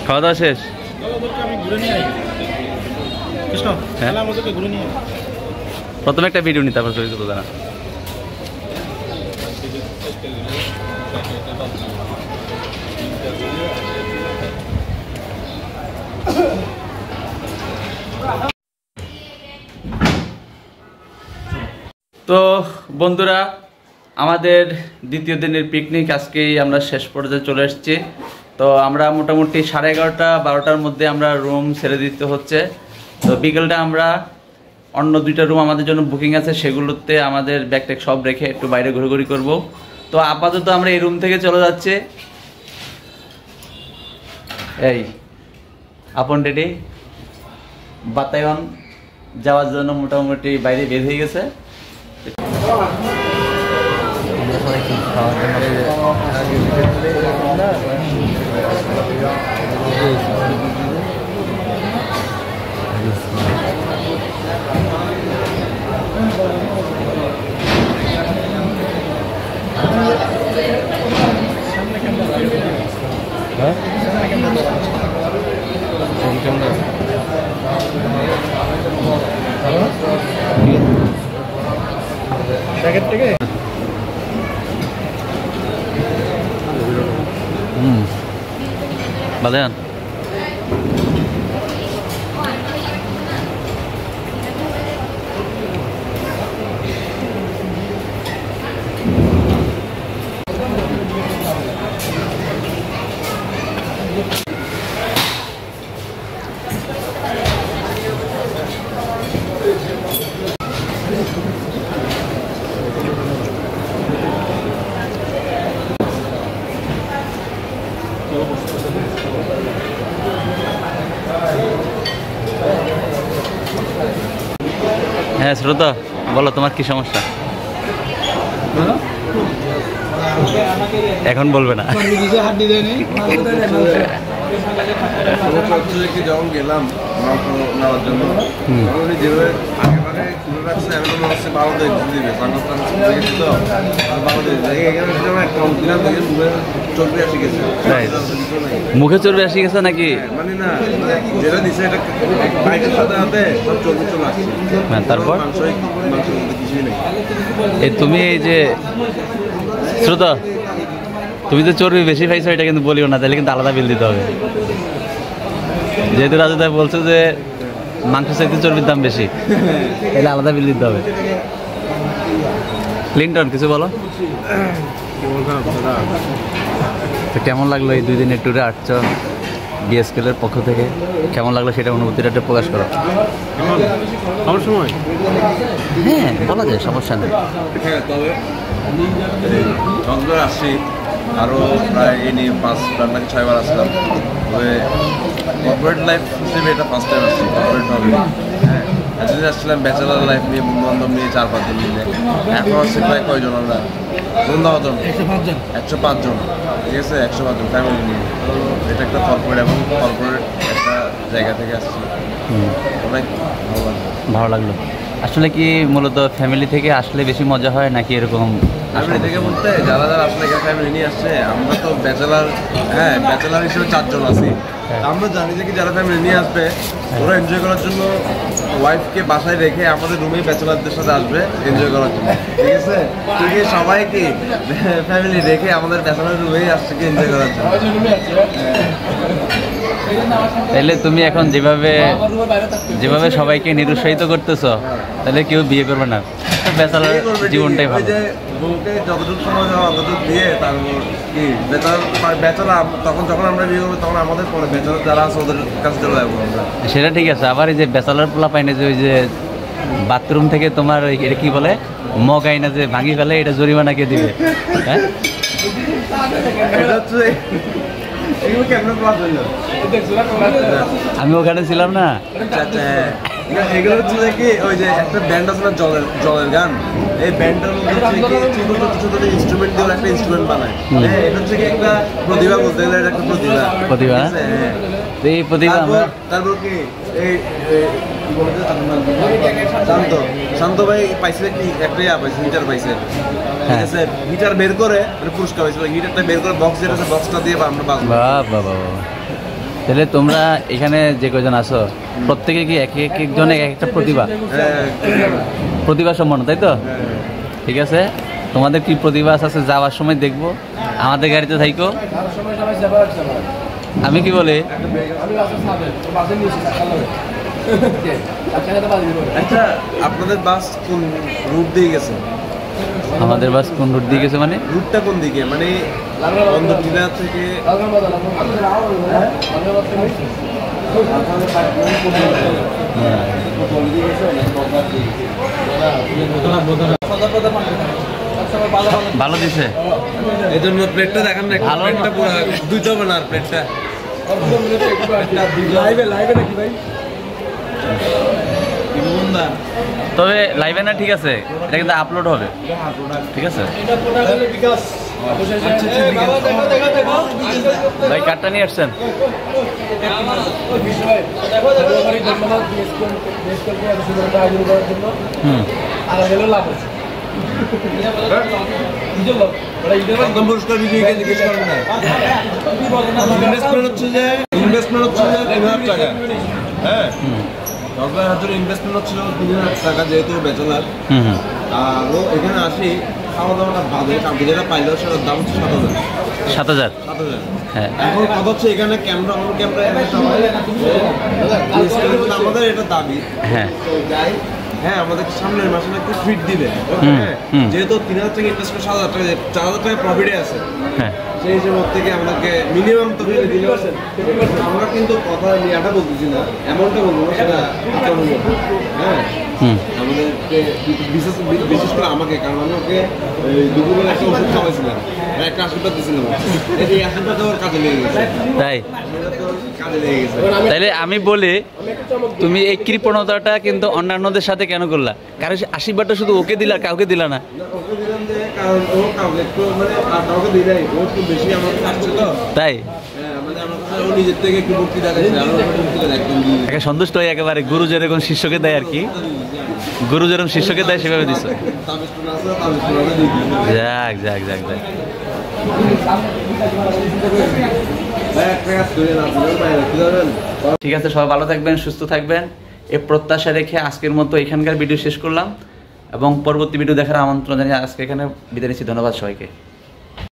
খাওয়া দাওয়া শেষ? প্রথমে একটা ভিডিও নি, তারপর চলে যেত দাঁড়া। তো বন্ধুরা, আমাদের দ্বিতীয় দিনের পিকনিক আজকেই আমরা শেষ পর্যায়ে চলে এসেছি। তো আমরা মোটামুটি 11:30-12টার মধ্যে আমরা রুম ছেড়ে দিতে হচ্ছে। তো বিকেলটা আমরা অন্য 2টা রুম আমাদের জন্য বুকিং আছে, সেগুলোতে আমাদের ব্যাগ ট্যাগ সব রেখে একটু বাইরে ঘোরাঘুরি করব। তো আপাতত আমরা এই রুম থেকে চলে যাচ্ছি। এই আপন ডেডি বাতায়ন যাওয়ার জন্য মোটামুটি বাইরে বের হয়ে গেছে। বাদান হ্যাঁ শ্রোতা, বলো তোমার কি সমস্যা? এখন বলবে না। যখন গেলাম নেওয়ার জন্য যেভাবে আগেবারে খুলে রাখছে, আমি তো মনে হচ্ছে 12 দিবে চর্বি আসি গেছে। মুখে চর্বি আসি গেছে নাকি? মানে না, যেটা দিছে এটা বাইকের সাথে হাতে সব চর্বি চলে আসছে। হ্যাঁ, তারপর কিছুই নেই। এই তুমি এই যে শ্রোতা, তুমি তো চর্বি বেশি পাইছো এটা কিন্তু বলিও না, তাহলে কিন্তু আলাদা বিল দিতে হবে। যেহেতু রাজু ভাই বলছে যে মাংস চাইতে চর্বির দাম বেশি, তাহলে আলাদা বিল দিতে হবে। ক্লিনটন কিছু বলো। তো কেমন লাগলো এই 2 দিনের ট্যুরে আসছো বিএসকেল এর পক্ষ থেকে? কেমন লাগলো সেটা অনুভূতিটা একটু প্রকাশ করো। আমার সময় হ্যাঁ বলা যায়, সমস্যা নেই। হ্যাঁ, তবে কক্সবাজার আসছি আরও প্রায় এই নিয়ে 5বার নাকি 6বার আসলাম। তবে কর্পোরেট লাইফ হিসেবে এটা ফার্স্ট টাইম আসছি কর্পোরেট হবে। হ্যাঁ, এতদিন আসছিলাম ব্যাচেলার লাইফ নিয়ে, বন্ধুবান্ধব নিয়ে 4-5 জন মিলে। এখন আসছে প্রায় কয়জন আমরা? 105 জন, ঠিক আছে, 105 জন ফ্যামিলি নিয়ে। তো এটা একটা কর্পোরেট এবং কর্পোরেট একটা জায়গা থেকে আসছি, অনেক ভালো লাগলো। আসলে কি মূলত ফ্যামিলি থেকে আসলে বেশি মজা হয় নাকি এরকম? ফ্যামিলি থেকে বলতে যারা যারা আসলে ফ্যামিলি নিয়ে আসছে, আমরা তো ব্যাচেলার, হ্যাঁ ব্যাচেলার হিসেবে 4 জন আছি। আমরা জানি যে কি যারা ফ্যামিলি নিয়ে আসবে ওরা এনজয় করার জন্য ওয়াইফকে বাসায় রেখে আমাদের রুমেই ব্যাচেলারদের সাথে আসবে এনজয় করার জন্য, ঠিক আছে। ঠিক আছে, সবাইকে ফ্যামিলি রেখে আমাদের ব্যাচেলার রুমেই আসছে কি এনজয় করার জন্য। তাহলে তুমি এখন যেভাবে সবাইকে নিরুৎসাহিত করতেছো, তাহলে কেউ বিয়ে করবে না, ব্যাচেলার জীবনটাই ভালো। বউকে যতটুকু সময় দেওয়া ততটুকু দিয়ে, তারপর কি ব্যাচেলার তখন যখন আমরা বিয়ে করবো তখন আমাদের পরে ব্যাচেলার যারা আছে ওদের কাছে চলে যাবো আমরা। সেটা ঠিক আছে। আবার এই যে ব্যাচেলার পোলা পাই না, যে ওই যে বাথরুম থেকে তোমার এটা কি বলে মগ আইনা যে ভাঙি ফেলে, এটা জরিমানা কে দিবে? হ্যাঁ, আমি ওখানে ছিলাম না। এগুলো হচ্ছে কি ওই যে একটা ব্যান্ড আছে না, জলের গান, এই ব্যান্ডটার মধ্যে ছোট ছোট ইনস্ট্রুমেন্ট দিয়ে একটা ইনস্ট্রুমেন্ট বানায়। এটা হচ্ছে কি একটা প্রতিভা, বলতে গেলে এটা একটা প্রতিভা। এই প্রতিভা তারপর কি এই শান্ত ভাই পাইছে কি একটা পাইছে, হিটার পাইছে, ঠিক আছে। হিটার বের করে পুরস্কার পাইছিল, হিটারটা বের করে বক্স যেটা আছে বক্সটা দিয়ে আমরা বাজবো। তাহলে তোমরা এখানে যে কয়জন আছো প্রত্যেকে কি এক একজন এক একটা প্রতিভা সম্পন্ন, তাই তো? ঠিক আছে, তোমাদের কি প্রতিভা আছে যাওয়ার সময় দেখবো, আমাদের গাড়িতে থাইকো। আমি কি বলি, আচ্ছা আপনাদের বাস কোন রুট দিয়ে গেছে? আমাদের বাস কোন রুট দিয়ে গেছে মানে? রুটটা কোন দিকে, মানে অন্ধটিলা থেকে ভালো দিছে এই জন্য প্লেটটা দেখান না, ভালো প্লেটটা পুরো দুইটা হবে না প্লেটটা। তবে লাইভে না, ঠিক আছে, এটা কিন্তু আপলোড হবে, ঠিক আছে ভাই। কার্ডটা নিয়ে আসছেন? পুরস্কার বিজয়ীকে জিজ্ঞেস করেন না। ইনভেস্টমেন্ট হচ্ছে যে 3,000 টাকা। হ্যাঁ, সরকার হাজার ইনভেস্টমেন্ট হচ্ছিল 3,000 টাকা, যেহেতু ব্যাচেলার। আর ও এখানে আসি খাওয়া দাওয়াটা বাদে কাউকে যেটা পাইলো সেটার দাম হচ্ছে 7,000। হ্যাঁ, এখন কথা হচ্ছে এখানে ক্যামেরা অন ক্যামেরা আমাদের এটা দাবি। হ্যাঁ যাই, হ্যাঁ আমাদের সামনের মাসে একটু ফিট দিবে। হ্যাঁ, যেহেতু 3,000 টাকা ইনভেস্ট করে 7,000 টাকা 4,000 টাকা প্রফিটে আছে। হ্যাঁ, সেই হিসেবে থেকে আমাদেরকে মিনিমাম তো দিলে আমরা কিন্তু কথা নিয়েটা বলতেছি না, এমনটা বলবো না, সেটা হ্যাঁ আমাদেরকে বিশেষ করে আমাকে, কারণ আমি ওকে দুপুরবেলা একটা ওষুধ খাওয়াইছিলাম, একটা আশীর্বাদ দিয়েছিলাম, এই আশীর্বাদ ওর কাজে লেগে গেছে। তাই তাইলে আমি বলি, তুমি এই কৃপণতাটা কিন্তু অন্যান্যদের সাথে কেন করলা? কারণ আশীর্বাদটা শুধু ওকে দিলা, কাউকে দিলা না? তাই সন্তুষ্ট হয়ে একেবারে গুরু যেরকম শিষ্যকে দেয় আর কি, গুরু যেরকম শিষ্যকে দেয় সেভাবে দিচ্ছ। যাক যাক যাক যাক, ঠিক আছে, সবাই ভালো থাকবেন, সুস্থ থাকবেন, এই প্রত্যাশা রেখে আজকের মতো এখানকার ভিডিও শেষ করলাম এবং পরবর্তী ভিডিও দেখার আমন্ত্রণ জানিয়ে আজকে এখানে বিদায় নিচ্ছি। ধন্যবাদ সবাইকে।